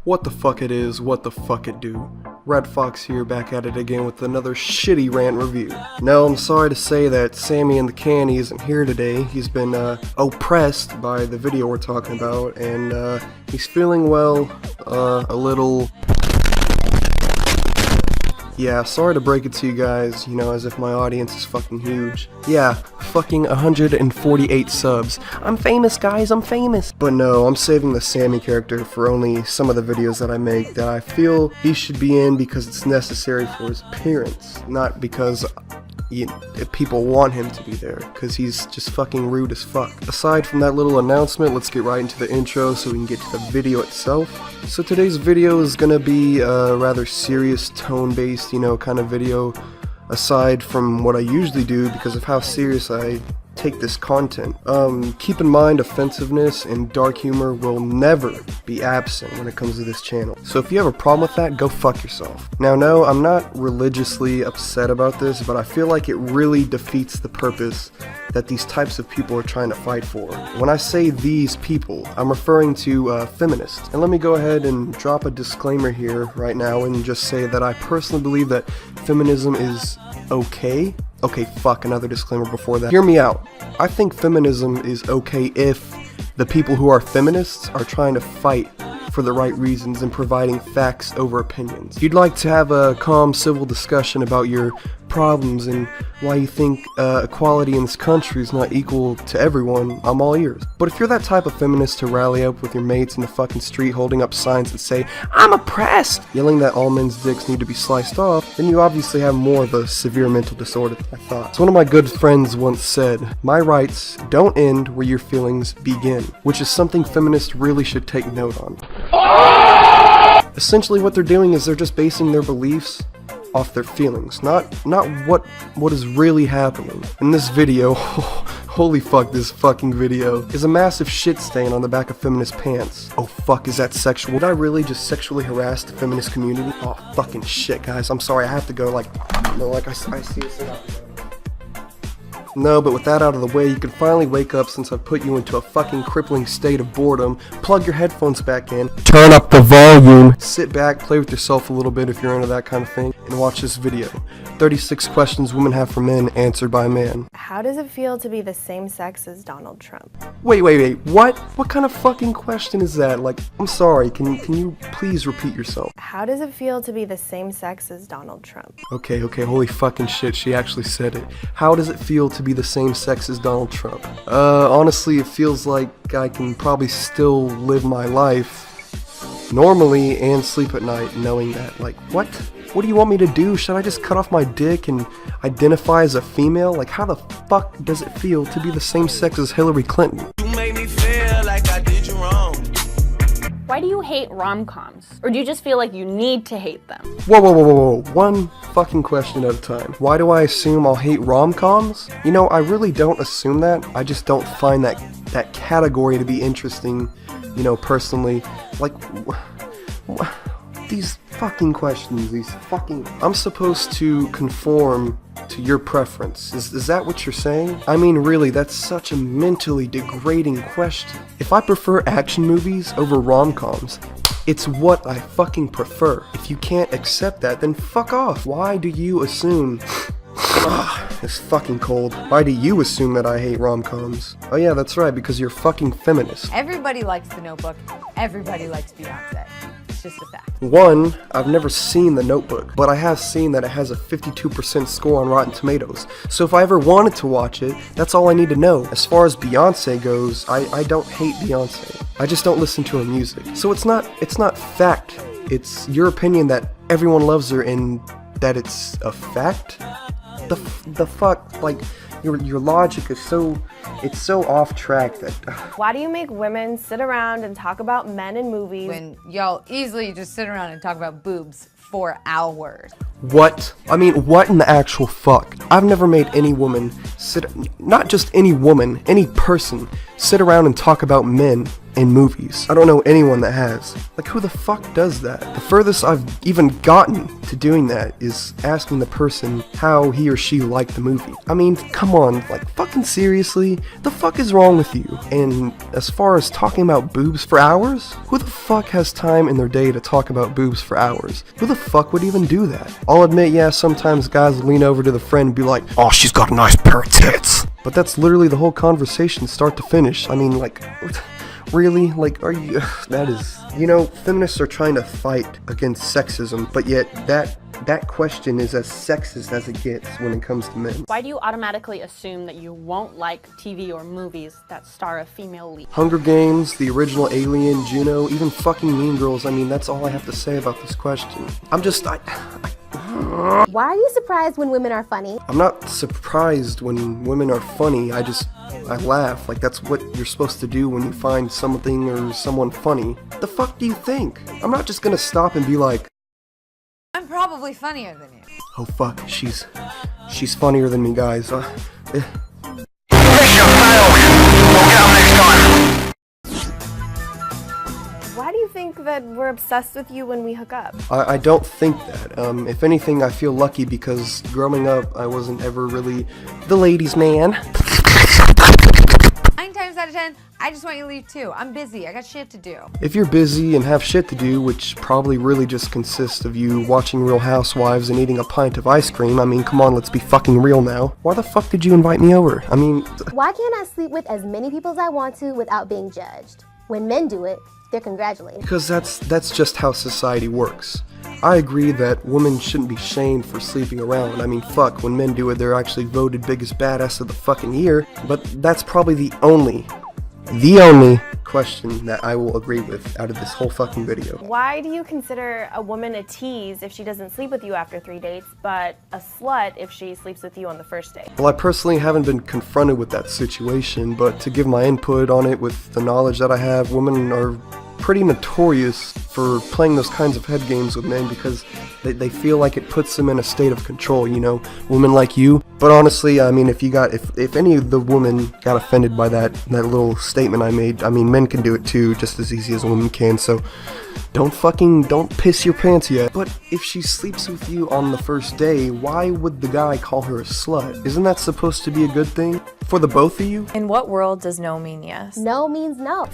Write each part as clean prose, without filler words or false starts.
What the fuck it is, what the fuck it do. Red Fox here, back at it again with another shitty rant review. Now, I'm sorry to say that Sammy in the Canny isn't here today. He's been oppressed by the video we're talking about, and he's feeling, well, a little... Yeah, sorry to break it to you guys, you know, as if my audience is fucking huge. Yeah, fucking 148 subs. I'm famous, guys, I'm famous. But no, I'm saving the Sammy character for only some of the videos that I make that I feel he should be in because it's necessary for his appearance, not because people want him to be there, because he's just fucking rude as fuck. Aside from that little announcement, let's get right into the intro so we can get to the video itself. So today's video is gonna be a rather serious, tone-based, you know, kind of video, aside from what I usually do because of how serious I take this content. Keep in mind, offensiveness and dark humor will never be absent when it comes to this channel. So if you have a problem with that, go fuck yourself. Now, no, I'm not religiously upset about this, but I feel like it really defeats the purpose that these types of people are trying to fight for. When I say these people, I'm referring to feminists. And let me go ahead and drop a disclaimer here right now and just say that I personally believe that feminism is okay. Okay, fuck, another disclaimer before that. Hear me out. I think feminism is okay if the people who are feminists are trying to fight for the right reasons and providing facts over opinions. If you'd like to have a calm, civil discussion about your problems and why you think equality in this country is not equal to everyone, I'm all ears. But if you're that type of feminist to rally up with your mates in the fucking street holding up signs that say, "I'm oppressed," yelling that all men's dicks need to be sliced off, then you obviously have more of a severe mental disorder than I thought. So one of my good friends once said, "My rights don't end where your feelings begin," which is something feminists really should take note on. Essentially what they're doing is they're just basing their beliefs off their feelings, not what is really happening. In this video, holy fuck, this fucking video is a massive shit stain on the back of feminist pants. Oh fuck, is that sexual? Did I really just sexually harass the feminist community? Oh fucking shit, guys, I'm sorry, I have to go, like, no, like I see it. No, but with that out of the way, you can finally wake up since I've put you into a fucking crippling state of boredom. Plug your headphones back in, turn up the volume, sit back, play with yourself a little bit if you're into that kind of thing, and watch this video. 36 questions women have for men, answered by a man. How does it feel to be the same sex as Donald Trump? Wait, what? What kind of fucking question is that? Like, I'm sorry, can you please repeat yourself? How does it feel to be the same sex as Donald Trump? Okay, holy fucking shit, she actually said it. How does it feel to be the same sex as Donald Trump? Honestly, it feels like I can probably still live my life normally and sleep at night knowing that. Like, what? What do you want me to do? Should I just cut off my dick and identify as a female? Like, how the fuck does it feel to be the same sex as Hillary Clinton? You made me feel like I did you wrong. Why do you hate rom-coms? Or do you just feel like you need to hate them? Whoa. One fucking question at a time. Why do I assume I'll hate rom-coms? You know, I really don't assume that. I just don't find that category to be interesting, you know, personally. Like, these fucking questions, I'm supposed to conform to your preference. Is that what you're saying? I mean, really, that's such a mentally degrading question. If I prefer action movies over rom-coms, it's what I fucking prefer. If you can't accept that, then fuck off. Why do you assume... It's fucking cold. Why do you assume that I hate rom-coms? Oh yeah, that's right, because you're fucking feminist. Everybody likes The Notebook. Everybody likes Beyonce. It's just a fact. One, I've never seen The Notebook, but I have seen that it has a 52% score on Rotten Tomatoes. So if I ever wanted to watch it, that's all I need to know. As far as Beyonce goes, I don't hate Beyonce. I just don't listen to her music. So it's not fact. It's your opinion that everyone loves her and that it's a fact? The fuck, like, your logic is so off track that... Why do you make women sit around and talk about men in movies When y'all easily just sit around and talk about boobs for hours. What? I mean, what in the actual fuck? I've never made any woman sit... Not just any woman, any person sit around and talk about men in movies. I don't know anyone that has. Like, who the fuck does that? The furthest I've even gotten to doing that is asking the person how he or she liked the movie. I mean, come on, like, fucking seriously? The fuck is wrong with you? And as far as talking about boobs for hours, who the fuck has time in their day to talk about boobs for hours? Who the fuck would even do that? I'll admit, yeah, sometimes guys lean over to the friend and be like, oh, she's got a nice pair of tits. But that's literally the whole conversation, start to finish. I mean, like, really? Like, are you... That is... You know, feminists are trying to fight against sexism, but yet that question is as sexist as it gets when it comes to men. Why do you automatically assume that you won't like TV or movies that star a female lead? Hunger Games, the original Alien, Juno, even fucking Mean Girls. I mean, that's all I have to say about this question. Why are you surprised when women are funny? I'm not surprised when women are funny. I laugh. Like, that's what you're supposed to do when you find something or someone funny. The fuck do you think? I'm not just gonna stop and be like, I'm probably funnier than you. oh fuck, she's funnier than me, guys. Why do you think that we're obsessed with you when we hook up? I don't think that. If anything, I feel lucky because growing up, I wasn't ever really the ladies' man. 9 times out of 10, I just want you to leave too. I'm busy. I got shit to do. If you're busy and have shit to do, which probably really just consists of you watching Real Housewives and eating a pint of ice cream, I mean, come on, let's be fucking real now. Why the fuck did you invite me over? I mean... Why can't I sleep with as many people as I want to without being judged? When men do it, they're congratulated. Because that's just how society works. I agree that women shouldn't be shamed for sleeping around. I mean, fuck, when men do it, they're actually voted biggest badass of the fucking year. But that's probably the only question that I will agree with out of this whole fucking video. Why do you consider a woman a tease if she doesn't sleep with you after 3 dates, but a slut if she sleeps with you on the first date? Well, I personally haven't been confronted with that situation, but to give my input on it with the knowledge that I have, women are pretty notorious for playing those kinds of head games with men because they feel like it puts them in a state of control, you know, women like you. But honestly, I mean, if any of the women got offended by that little statement I made, I mean, men can do it too, just as easy as women can, so don't piss your pants yet. But if she sleeps with you on the first day, why would the guy call her a slut? Isn't that supposed to be a good thing for the both of you? In what world does no mean yes? No means no.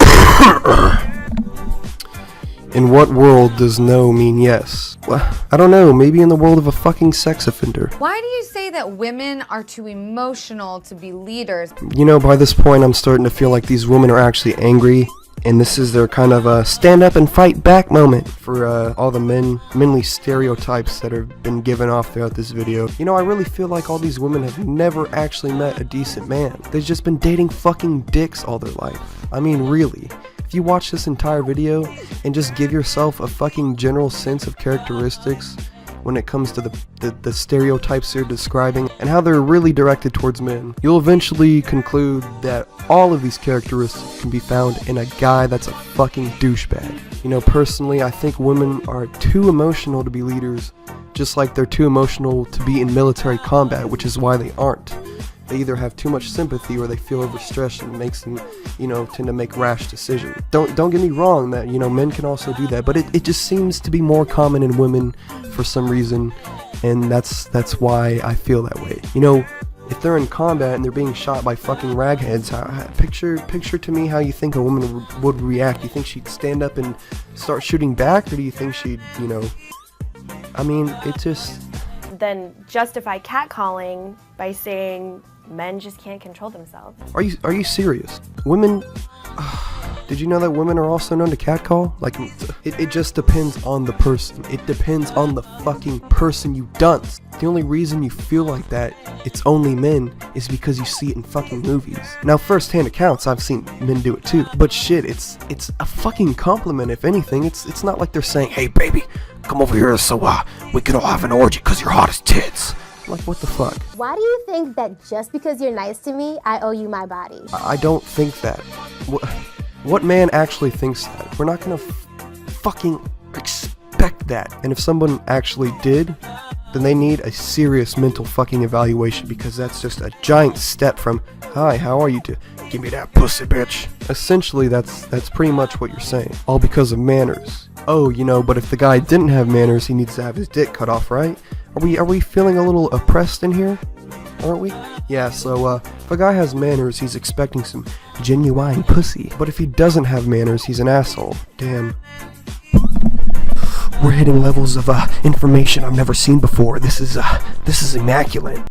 In what world does no mean yes? Well, I don't know, maybe in the world of a fucking sex offender. Why do you say that women are too emotional to be leaders? You know, by this point I'm starting to feel like these women are actually angry, and this is their kind of a stand up and fight back moment for all the manly stereotypes that have been given off throughout this video. You know, I really feel like all these women have never actually met a decent man. They've just been dating fucking dicks all their life. I mean, really. If you watch this entire video and just give yourself a fucking general sense of characteristics when it comes to the stereotypes they're describing and how they're really directed towards men, you'll eventually conclude that all of these characteristics can be found in a guy that's a fucking douchebag. You know, personally, I think women are too emotional to be leaders, just like they're too emotional to be in military combat, which is why they aren't. They either have too much sympathy or they feel overstressed and it makes them, you know, tend to make rash decisions. Don't get me wrong that, you know, men can also do that, but it just seems to be more common in women for some reason, and that's why I feel that way. You know, if they're in combat and they're being shot by fucking ragheads, picture to me how you think a woman would react. Do you think she'd stand up and start shooting back, or do you think she'd, you know, I mean, it just... Then justify catcalling by saying men just can't control themselves. Are you serious? Women... Did you know that women are also known to catcall? Like, it just depends on the person. It depends on the fucking person, you dunce. The only reason you feel like that, it's only men, is because you see it in fucking movies. Now, first-hand accounts, I've seen men do it too. But shit, it's a fucking compliment, if anything. It's not like they're saying, hey baby, come over here so we can all have an orgy because you're hot as tits. Like, what the fuck? Why do you think that just because you're nice to me, I owe you my body? I don't think that. What man actually thinks that? We're not gonna fucking expect that. And if someone actually did, then they need a serious mental fucking evaluation, because that's just a giant step from, hi, how are you, to give me that pussy, bitch. Essentially, that's pretty much what you're saying. All because of manners. Oh, but if the guy didn't have manners, he needs to have his dick cut off, right? Are we feeling a little oppressed in here? Aren't we? Yeah, so if a guy has manners, he's expecting some genuine pussy. But if he doesn't have manners, he's an asshole. Damn. We're hitting levels of information I've never seen before. This is immaculate.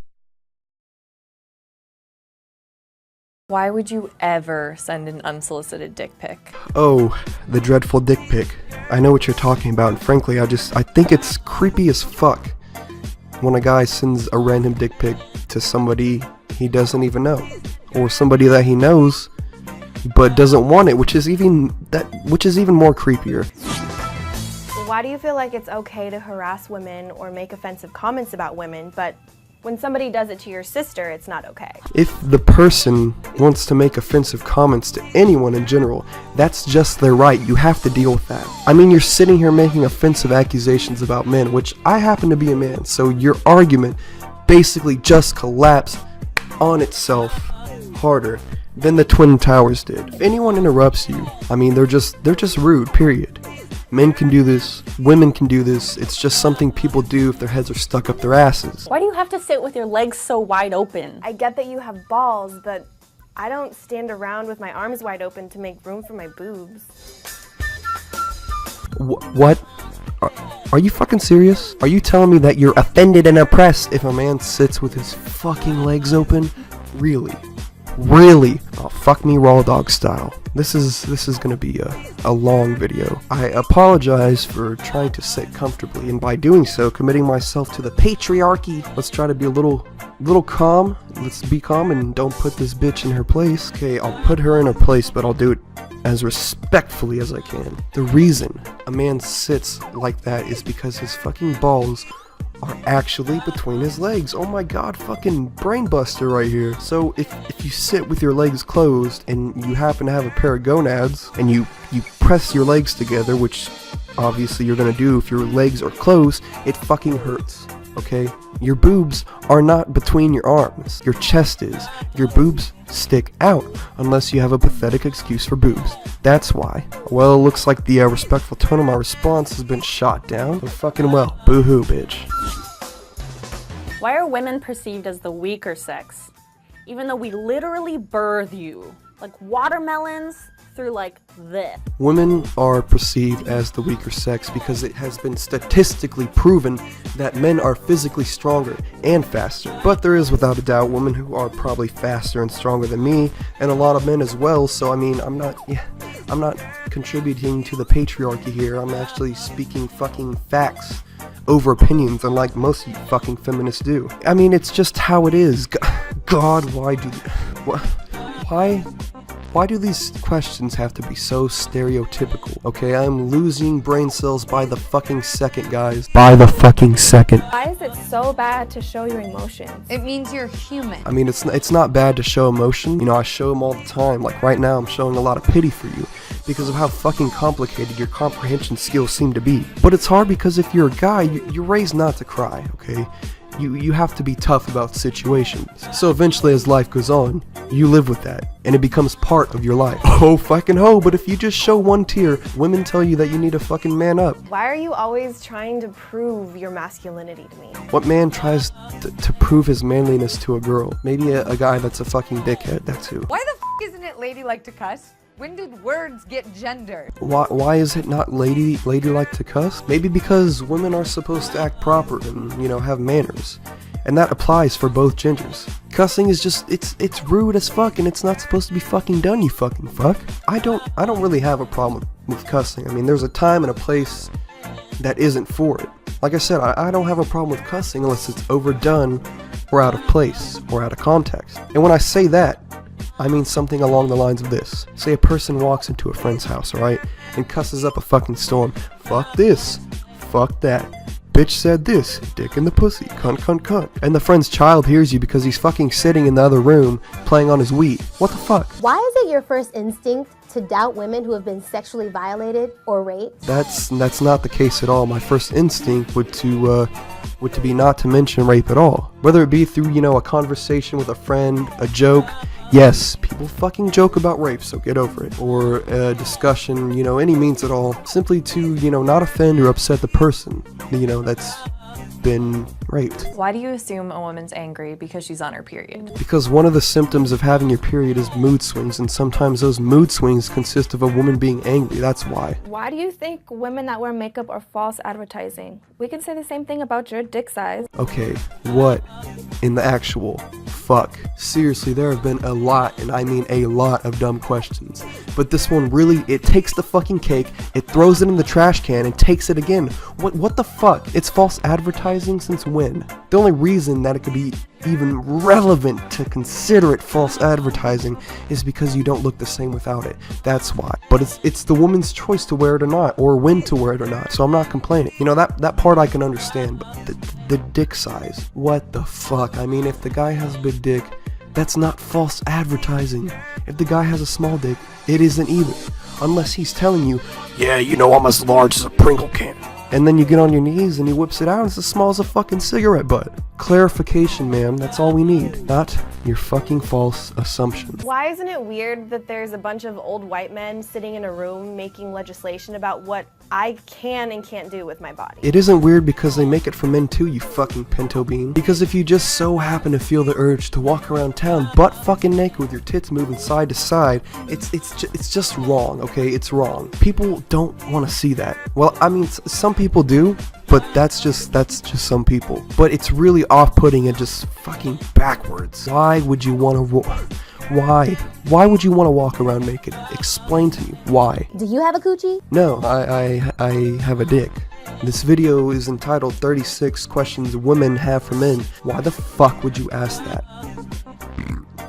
Why would you ever send an unsolicited dick pic? Oh, the dreadful dick pic. I know what you're talking about, and frankly, I think it's creepy as fuck when a guy sends a random dick pic to somebody he doesn't even know, or somebody that he knows but doesn't want it, which is even more creepier. Why do you feel like it's okay to harass women or make offensive comments about women, but when somebody does it to your sister, it's not okay? If the person wants to make offensive comments to anyone in general, that's just their right. You have to deal with that. I mean, you're sitting here making offensive accusations about men, which I happen to be a man, so your argument basically just collapsed on itself harder than the Twin Towers did. If anyone interrupts you, I mean, they're just rude, period. Men can do this, women can do this, it's just something people do if their heads are stuck up their asses. Why do you have to sit with your legs so wide open? I get that you have balls, but I don't stand around with my arms wide open to make room for my boobs. What? Are you fucking serious? Are you telling me that you're offended and oppressed if a man sits with his fucking legs open? Really? Really? Oh, fuck me raw dog style. This is gonna be a long video. I apologize for trying to sit comfortably, and by doing so, committing myself to the patriarchy. Let's try to be a little calm. Let's be calm and don't put this bitch in her place. Okay, I'll put her in her place, but I'll do it as respectfully as I can. The reason a man sits like that is because his fucking balls are actually between his legs. Oh my god, fucking brainbuster right here. So if you sit with your legs closed and you happen to have a pair of gonads and you press your legs together, which obviously you're gonna do if your legs are closed, it fucking hurts. Okay? Your boobs are not between your arms. Your chest is. Your boobs stick out unless you have a pathetic excuse for boobs. That's why. Well, it looks like the respectful tone of my response has been shot down. But fucking well, boo-hoo, bitch. Why are women perceived as the weaker sex, even though we literally birth you? Like watermelons through like this. Women are perceived as the weaker sex because it has been statistically proven that men are physically stronger and faster. But there is without a doubt women who are probably faster and stronger than me, and a lot of men as well, so I mean, I'm not contributing to the patriarchy here. I'm actually speaking fucking facts over opinions, unlike most of you fucking feminists do. I mean, it's just how it is. God, why do these questions have to be so stereotypical? Okay, I'm losing brain cells by the fucking second, guys. By the fucking second. Why is it so bad to show your emotions? It means you're human. I mean, it's not bad to show emotion. You know, I show them all the time. Like right now, I'm showing a lot of pity for you because of how fucking complicated your comprehension skills seem to be. But it's hard because if you're a guy, you're raised not to cry, okay? You have to be tough about situations. So eventually, as life goes on, you live with that, and it becomes part of your life. Oh fucking ho, but if you just show one tear, women tell you that you need to fucking man up. Why are you always trying to prove your masculinity to me? What man tries to prove his manliness to a girl? Maybe a guy that's a fucking dickhead, that's who. Why the f isn't it ladylike to cuss? When did words get gendered? Why is it not ladylike to cuss? Maybe because women are supposed to act proper and, you know, have manners. And that applies for both genders. Cussing is just, it's rude as fuck, and it's not supposed to be fucking done, you fucking fuck. I don't really have a problem with cussing. I mean, there's a time and a place that isn't for it. Like I said, I don't have a problem with cussing unless it's overdone or out of place or out of context. And when I say that, I mean something along the lines of this. Say a person walks into a friend's house, alright, and cusses up a fucking storm. Fuck this. Fuck that. Bitch said this. Dick in the pussy. Cunt, cunt, cunt. And the friend's child hears you because he's fucking sitting in the other room playing on his Wii. What the fuck? Why is it your first instinct to doubt women who have been sexually violated or raped? That's not the case at all. My first instinct would be not to mention rape at all. Whether it be through, you know, a conversation with a friend, a joke, Yes, people fucking joke about rape, so get over it. Or a discussion, any means at all, simply to, not offend or upset the person, that's been raped. Why do you assume a woman's angry because she's on her period? Because one of the symptoms of having your period is mood swings, and sometimes those mood swings consist of a woman being angry, that's why. Why do you think women that wear makeup are false advertising? We can say the same thing about your dick size. Okay, what in the actual fuck? Seriously, there have been a lot, and I mean a lot of dumb questions. But this one really, it takes the fucking cake, it throws it in the trash can, and takes it again. What the fuck? It's false advertising since when? The only reason that it could be even relevant to consider it false advertising is because you don't look the same without it. That's why. But it's the woman's choice to wear it or not, or when to wear it or not. So I'm not complaining. That part I can understand, but the dick size, what the fuck? I mean, if the guy has a big dick, that's not false advertising. If the guy has a small dick, it isn't either. Unless he's telling you, yeah, I'm as large as a Pringle can. And then you get on your knees and he whips it out and it's as small as a fucking cigarette butt. Clarification, ma'am, that's all we need. Not your fucking false assumptions. Why isn't it weird that there's a bunch of old white men sitting in a room making legislation about what I can and can't do with my body? It isn't weird because they make it for men too, you fucking pinto bean. Because if you just so happen to feel the urge to walk around town butt fucking naked with your tits moving side to side, it's just wrong, okay? It's wrong. People don't want to see that. Well, I mean, some people do, but that's just some people. But it's really off-putting and just fucking backwards. Why would you want to Why would you want to walk around naked? Explain to me why. Do you have a coochie? No, I have a dick. This video is entitled 36 Questions Women Have for Men. Why the fuck would you ask that?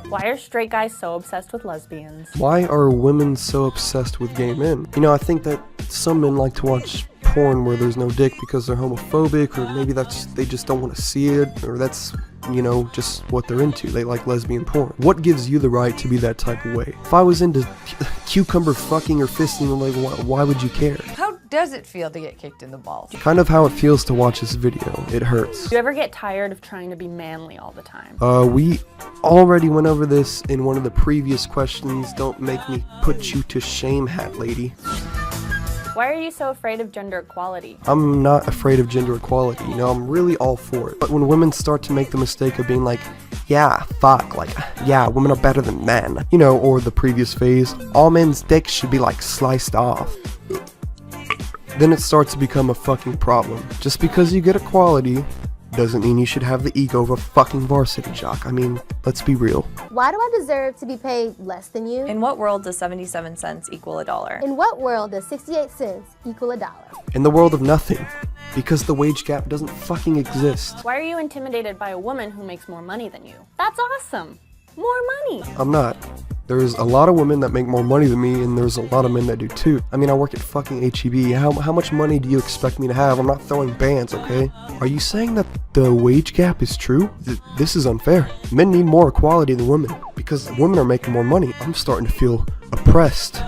Why are straight guys so obsessed with lesbians? Why are women so obsessed with gay men? I think that some men like to watch porn where there's no dick because they're homophobic, or maybe they just don't want to see it, or that's, just what they're into. They like lesbian porn. What gives you the right to be that type of way? If I was into cucumber fucking or fisting, why would you care? How does it feel to get kicked in the balls? Kind of how it feels to watch this video. It hurts. Do you ever get tired of trying to be manly all the time? We already went over this in one of the previous questions. Don't make me put you to shame, hat lady. Why are you so afraid of gender equality? I'm not afraid of gender equality, I'm really all for it. But when women start to make the mistake of being like, yeah, fuck, yeah, women are better than men, or the previous phase, all men's dicks should be sliced off. Then it starts to become a fucking problem. Just because you get equality doesn't mean you should have the ego of a fucking varsity jock. I mean, let's be real. Why do I deserve to be paid less than you? In what world does 77 cents equal $1? In what world does 68 cents equal $1? In the world of nothing. Because the wage gap doesn't fucking exist. Why are you intimidated by a woman who makes more money than you? That's awesome! More money! I'm not. There's a lot of women that make more money than me, and there's a lot of men that do too. I mean, I work at fucking HEB. How much money do you expect me to have? I'm not throwing bands, okay? Are you saying that the wage gap is true? This is unfair. Men need more equality than women, because women are making more money. I'm starting to feel oppressed.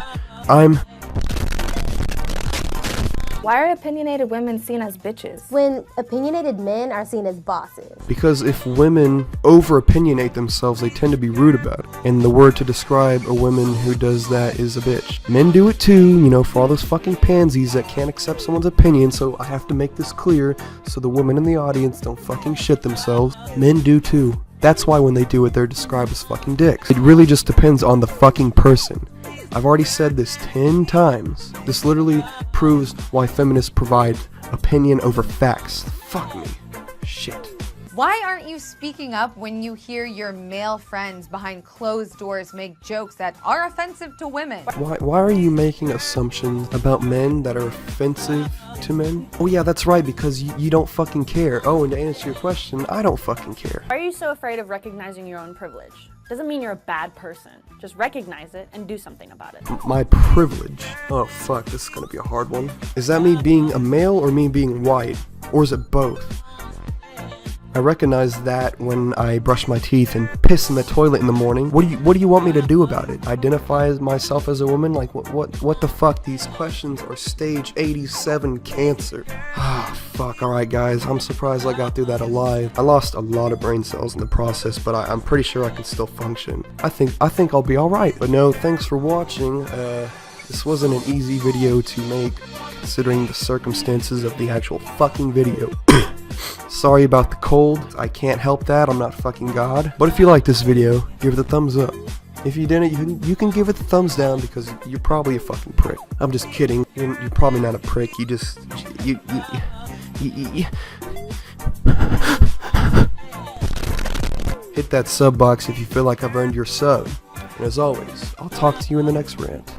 Why are opinionated women seen as bitches? When opinionated men are seen as bosses. Because if women over-opinionate themselves, they tend to be rude about it. And the word to describe a woman who does that is a bitch. Men do it too, for all those fucking pansies that can't accept someone's opinion, so I have to make this clear so the women in the audience don't fucking shit themselves. Men do too. That's why when they do it, they're described as fucking dicks. It really just depends on the fucking person. I've already said this 10 times. This literally proves why feminists provide opinion over facts. Fuck me. Shit. Why aren't you speaking up when you hear your male friends behind closed doors make jokes that are offensive to women? Why are you making assumptions about men that are offensive to men? Oh yeah, that's right, because you don't fucking care. Oh, and to answer your question, I don't fucking care. Why are you so afraid of recognizing your own privilege? Doesn't mean you're a bad person. Just recognize it and do something about it. My privilege? Oh fuck, this is gonna be a hard one. Is that me being a male or me being white? Or is it both? I recognize that when I brush my teeth and piss in the toilet in the morning. What do you want me to do about it? Identify myself as a woman? What the fuck? These questions are stage 87 cancer. Ah, Fuck, alright guys, I'm surprised I got through that alive. I lost a lot of brain cells in the process, but I'm pretty sure I can still function. I think I'll be alright. But no, thanks for watching. This wasn't an easy video to make, considering the circumstances of the actual fucking video. Sorry about the cold, I can't help that, I'm not fucking God. But if you like this video, give it a thumbs up. If you didn't, you can give it the thumbs down because you're probably a fucking prick. I'm just kidding, you're probably not a prick, you just, you hit that sub box if you feel like I've earned your sub. And as always, I'll talk to you in the next rant.